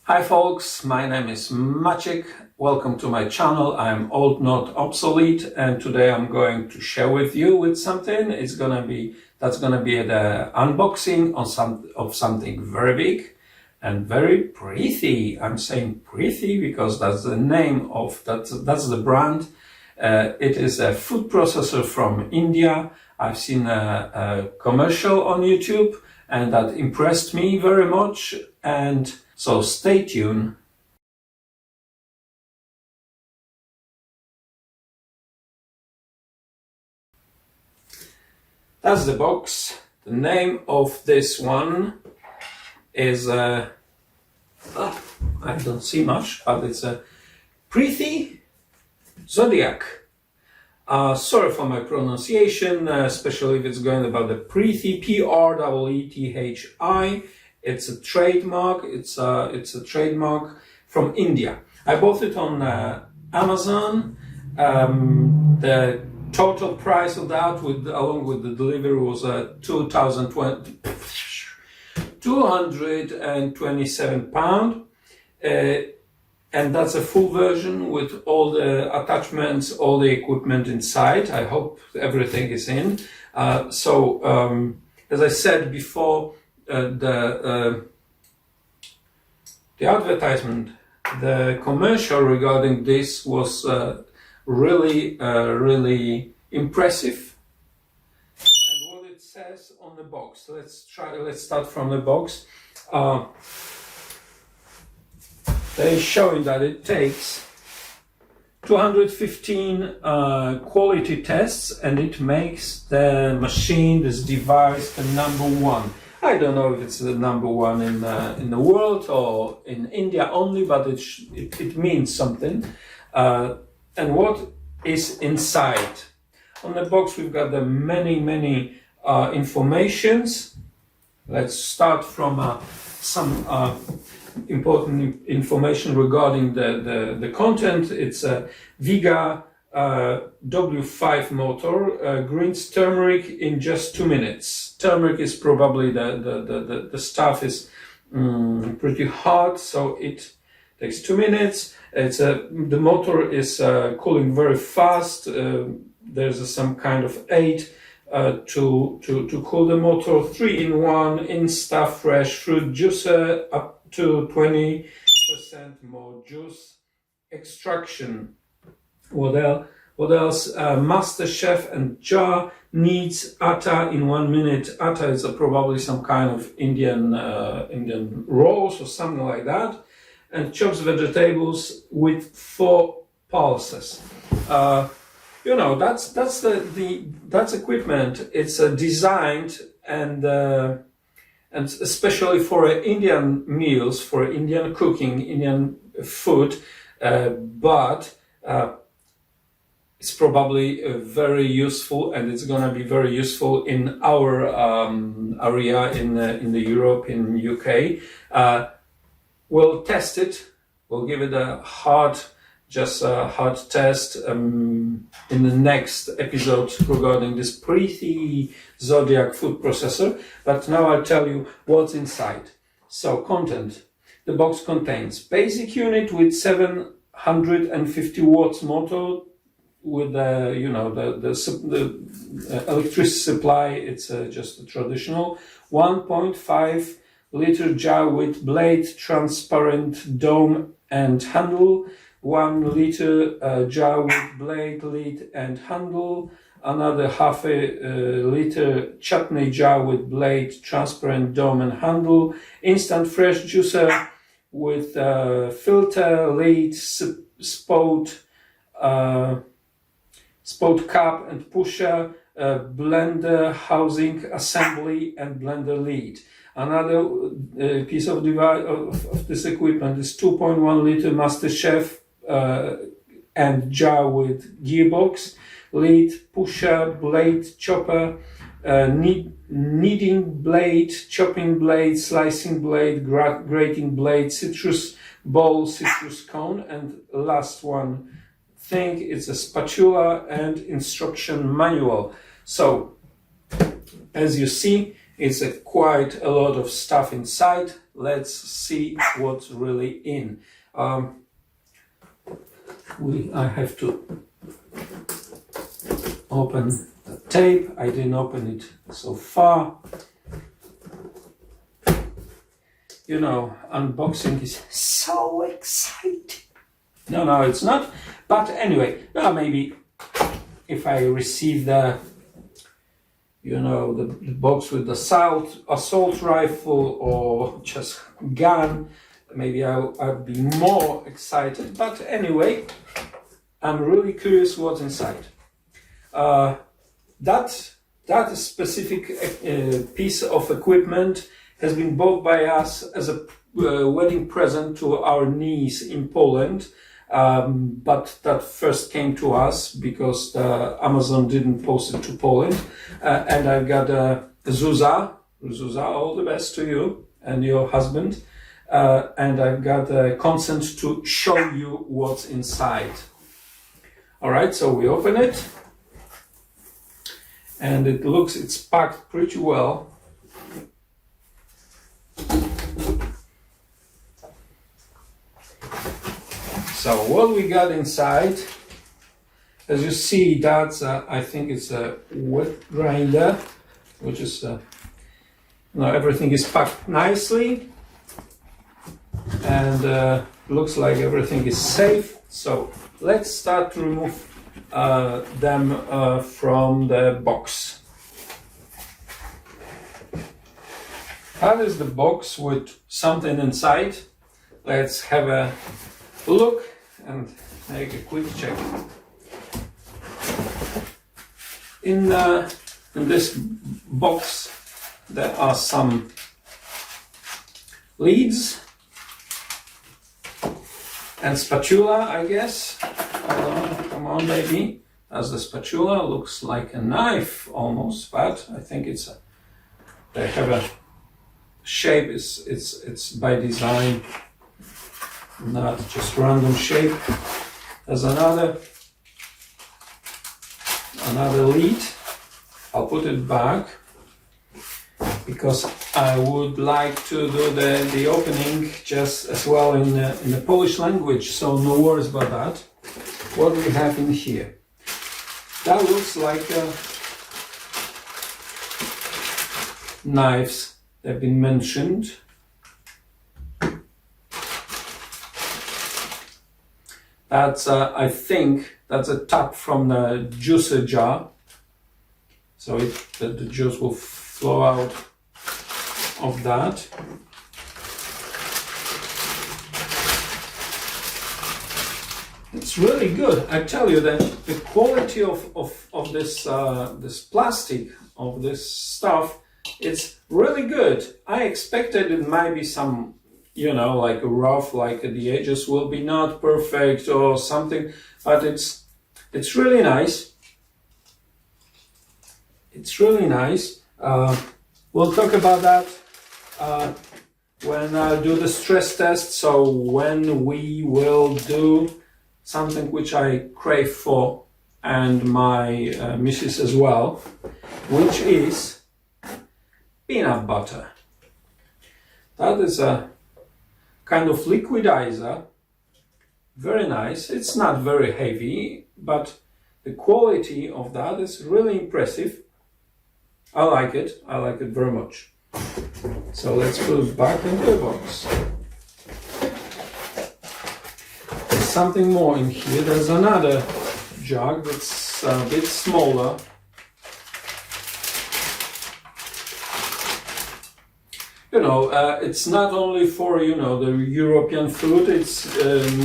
Hi folks, my name is Maciek. Welcome to my channel. I'm old, not obsolete, and today I'm going to share with you something. That's gonna be the unboxing of something very big and very Preethi. I'm saying Preethi because that's the name of that's the brand. It is a food processor from India. I've seen a commercial on YouTube and that impressed me very much, and so stay tuned. That's the box. The name of this one is I don't see much, but it's a Preethi Zodiac. Sorry for my pronunciation, especially if it's going about the Preethi, Preethi. It's a trademark. It's a trademark from India. I bought it on Amazon. The total price of that, along with the delivery, was 227 pound, and that's a full version with all the attachments, all the equipment inside. I hope everything is in. As I said before, the advertisement, the commercial regarding this was really impressive. And what it says on the box, let's start from the box. They're showing that it takes 215 quality tests, and it makes the machine, this device, the #1. I don't know if it's the #1 in the world or in India only, but it means something. And what is inside? On the box we've got the many informations. Let's start from some important information regarding the content. It's a Viga W5 motor, greens turmeric in just 2 minutes. Turmeric is probably the stuff is pretty hard, so it takes 2 minutes. The motor is cooling very fast. There's some kind of aid to cool the motor. 3-in-1 Insta Fresh fruit juicer, up to 20% more juice extraction. What else? Master Chef and jar kneads atta in 1 minute. Atta is probably some kind of Indian rolls or something like that. And chops vegetables with 4 pulses. That's equipment. It's designed and especially for Indian meals, for Indian cooking, Indian food, but it's probably very useful, and it's gonna be very useful in our area in the Europe, in UK. We'll test it. We'll give it a hard test in the next episode regarding this Preethi Zodiac food processor. But now I'll tell you what's inside. So, content. The box contains basic unit with 750 watts motor with the electricity supply. It's just a traditional 1.5 liter jar with blade, transparent dome and handle. 1 liter jar with blade, lid and handle. Another half a liter chutney jar with blade, transparent dome and handle. Instant fresh juicer with filter, lid, spout cap and pusher, blender housing assembly and blender lid. Another piece of this equipment is 2.1 liter Master Chef and jar with gearbox, lid, pusher, blade, chopper, kneading blade, chopping blade, slicing blade, grating blade, citrus bowl, citrus cone, and last one thing, it's a spatula and instruction manual. So, as you see, it's quite a lot of stuff inside. let's see what's really in. I have to open the tape. I didn't open it so far. You know, unboxing is so exciting. No, it's not. But anyway, maybe if I receive the, you know, the box with the assault rifle or just gun, maybe I'll be more excited. But anyway, I'm really curious what's inside. That specific piece of equipment has been bought by us as a wedding present to our niece in Poland. But that first came to us because Amazon didn't post it to Poland. And I've got Zuza, all the best to you and your husband. And I've got consent to show you what's inside. All right, so we open it. And it's packed pretty well. So what we got inside, as you see, that's I think it's a wet grinder, which is everything is packed nicely, and looks like everything is safe. So let's start to remove them from the box. That is the box with something inside. Let's have a look and make a quick check. In this box there are some leads and spatula, I guess. Come on, baby. As the spatula looks like a knife almost, but I think they have a shape. It's by design, not just random shape. There's another lead. I'll put it back because I would like to do the opening just as well in the Polish language, so no worries about that. What do we have in here? That looks like knives that have been mentioned. That's, I think, that's a tap from the juicer jar. So the juice will flow out of that. It's really good. I tell you that the quality of this plastic, of this stuff, it's really good. I expected it might be some, like rough, like the edges will be not perfect or something, but it's really nice. It's really nice. We'll talk about that when I do the stress test. So when we will do something which I crave for, and my missus as well, which is peanut butter. That is a kind of liquidizer, very nice. It's not very heavy, but the quality of that is really impressive. I like it very much. So let's put it back in the box. There's something more in here. There's another jug that's a bit smaller. It's not only for, the European food, it's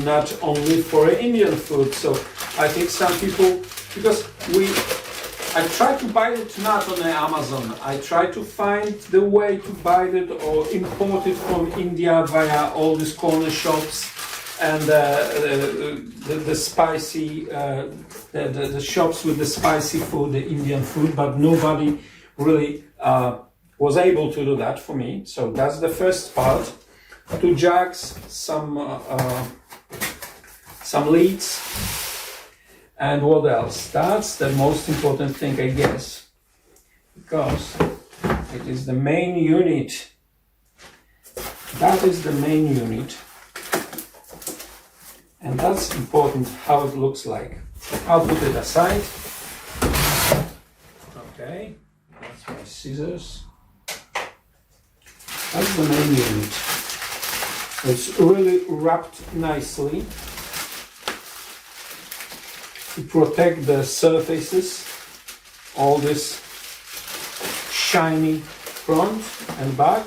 not only for Indian food. So I think some people, because I try to buy it not on Amazon. I try to find the way to buy it or import it from India via all these corner shops and the spicy, the shops with the spicy food, the Indian food, but nobody really was able to do that for me. So that's the first part. 2 jugs, some leads, and what else? That's the most important thing, I guess, because it is the main unit That is the main unit. And that's important how it looks like. I'll put it aside. Okay, that's my scissors. That's the main unit. It's really wrapped nicely to protect the surfaces, all this shiny front and back.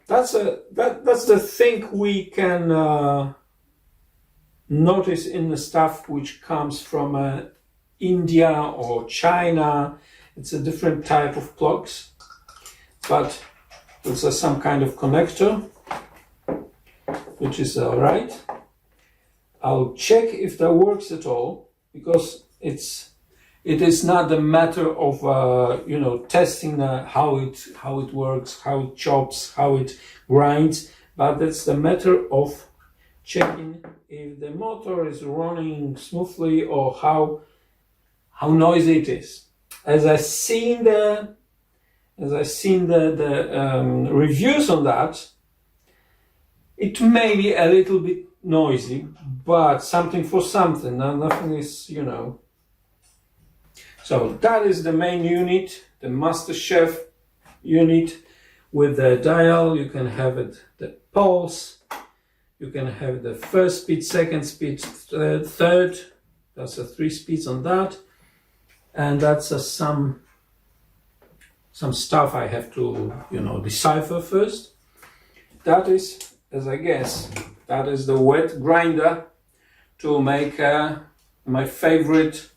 That's the thing we can notice in the stuff which comes from India or China. It's a different type of plugs, but it's some kind of connector, which is all right. I'll check if that works at all, because it is not a matter of testing how it works, how it chops, how it grinds, but it's the matter of checking if the motor is running smoothly or how noisy it is. As I seen the reviews on that, it may be a little bit noisy, but something for something. Nothing is, So that is the main unit, the Master Chef unit with the dial. You can have it, the pulse. You can have the first speed, second speed, third. That's 3 speeds on that. And that's some stuff I have to, decipher first. That is, as I guess, that is the wet grinder to make my favorite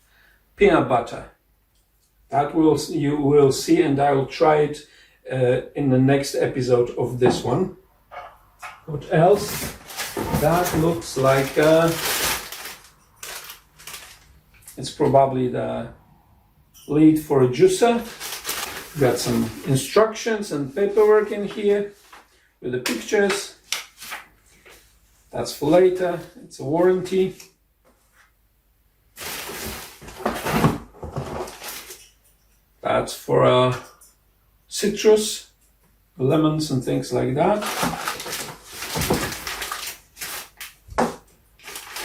peanut butter. That you will see, and I will try it in the next episode of this one. What else? That looks like it's probably the lid for a juicer. Got some instructions and paperwork in here with the pictures. That's for later. It's a warranty. That's for citrus, lemons and things like that.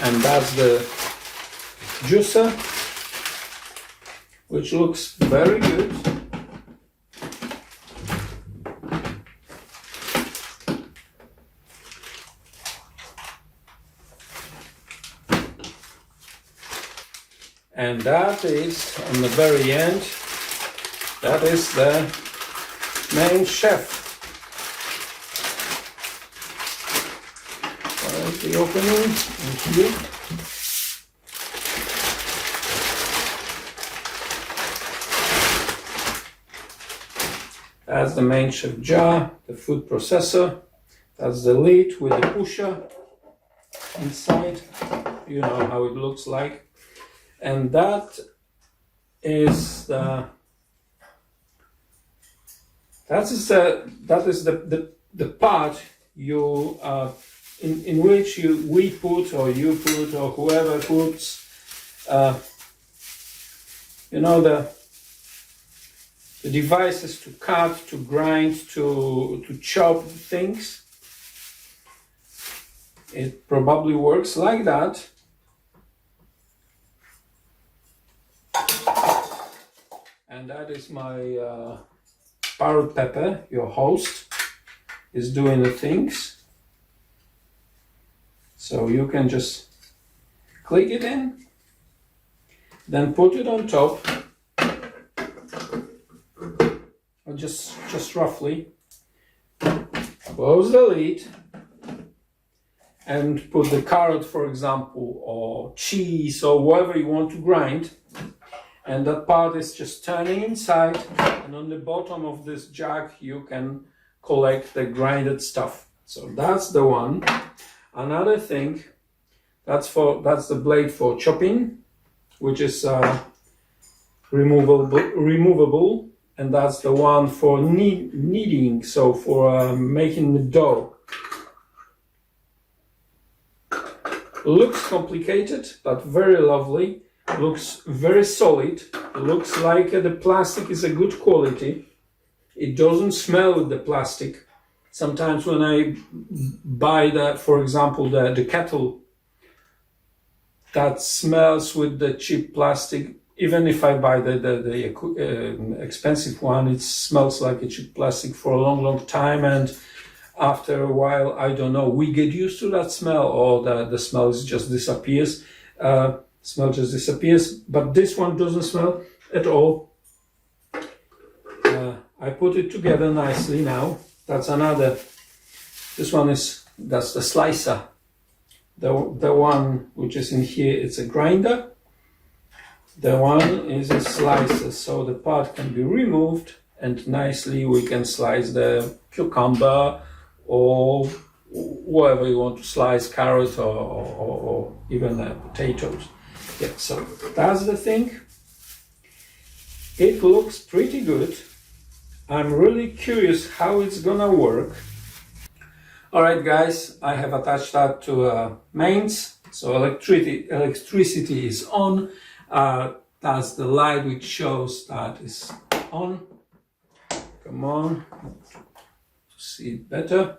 And that's the juicer, which looks very good. And that is, on the very end, that is the main chef. Where is the opening? In here. That's the main chef jar, the food processor. That's the lid with the pusher inside. You know how it looks like. And that is the part you in which we put, or you put, or whoever puts the devices to cut, to grind, to chop things. It probably works like that. And that is my Parrot Pepper, your host, is doing the things. So you can just click it in, then put it on top, or just roughly close the lid and put the carrot, for example, or cheese, or whatever you want to grind. And that part is just turning inside, and on the bottom of this jug you can collect the grinded stuff. So that's the one. Another thing, that's the blade for chopping, which is removable, and that's the one for kneading, so for making the dough. Looks complicated, but very lovely. Looks very solid. Looks like the plastic is a good quality. It doesn't smell with the plastic. Sometimes when I buy for example, the kettle that smells with the cheap plastic, even if I buy the expensive one, it smells like a cheap plastic for a long time, and after a while, I don't know, we get used to that smell, or the smell just disappears. Smell just disappears, but this one doesn't smell at all. I put it together nicely now. That's another. That's the slicer. The one which is in here, it's a grinder. The one is a slicer, so the part can be removed, and nicely we can slice the cucumber or whatever you want to slice, carrot or even potatoes. Yeah, so that's the thing. It looks pretty good. I'm really curious how it's gonna work. Alright guys, I have attached that to mains, so electricity is on. That's the light which shows that is on. Come on, to see it better.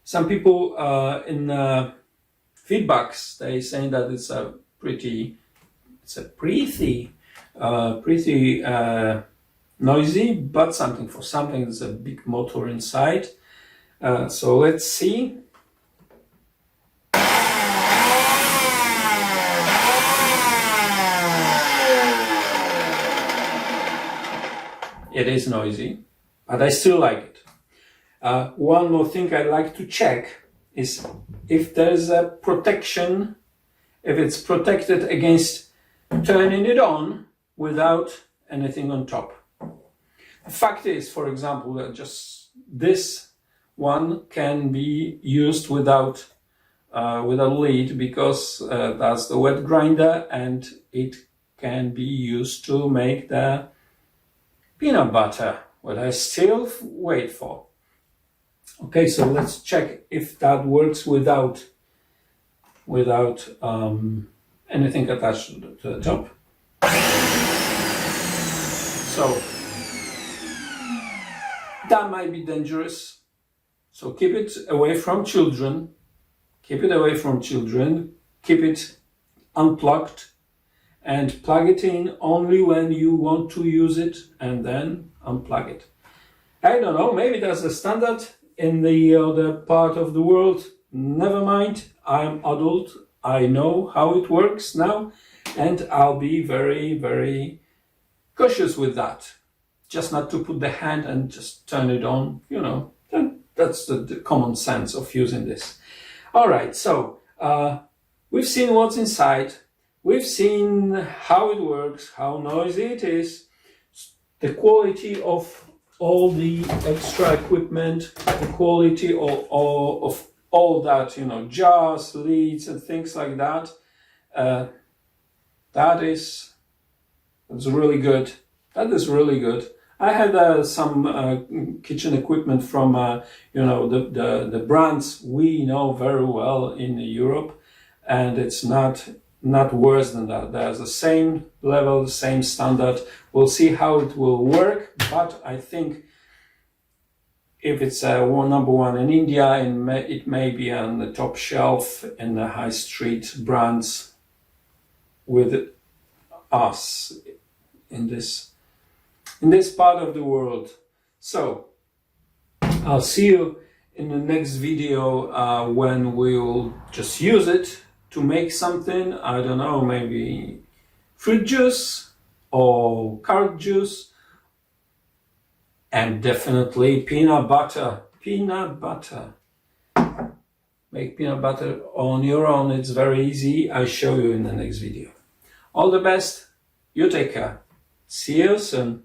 Some people in feedbacks, they saying that it's a pretty noisy, but something for something. There's a big motor inside. So let's see. It is noisy, but I still like it. One more thing I'd like to check is if there's a protection, if it's protected against turning it on without anything on top. The fact is, for example, that just this one can be used without with a lid, because that's the wet grinder, and it can be used to make the peanut butter, what I still wait for. Okay, so let's check if that works without anything attached to the top. So that might be dangerous. So keep it away from children. Keep it away from children. Keep it unplugged and plug it in only when you want to use it, and then unplug it. I don't know, maybe that's the standard in the other part of the world. Never mind, I'm adult. I know how it works now, and I'll be very, very cautious with that. Just not to put the hand and just turn it on, you know. That's the common sense of using this. All right, so we've seen what's inside. We've seen how it works, how noisy it is, the quality of all the extra equipment, the quality of all that, you know, jars, lids, and things like that. That's really good. That is really good. I had some kitchen equipment from, you know, the brands we know very well in Europe, and it's not worse than that. There's the same level, the same standard. We'll see how it will work, but I think if it's number one in India, it may be on the top shelf in the high street brands with us in this part of the world. So I'll see you in the next video when we'll just use it to make something. I don't know, maybe fruit juice or carrot juice, and definitely peanut butter. Make peanut butter on your own. It's very easy. I'll show you in the next video. All the best. You take care. See you soon.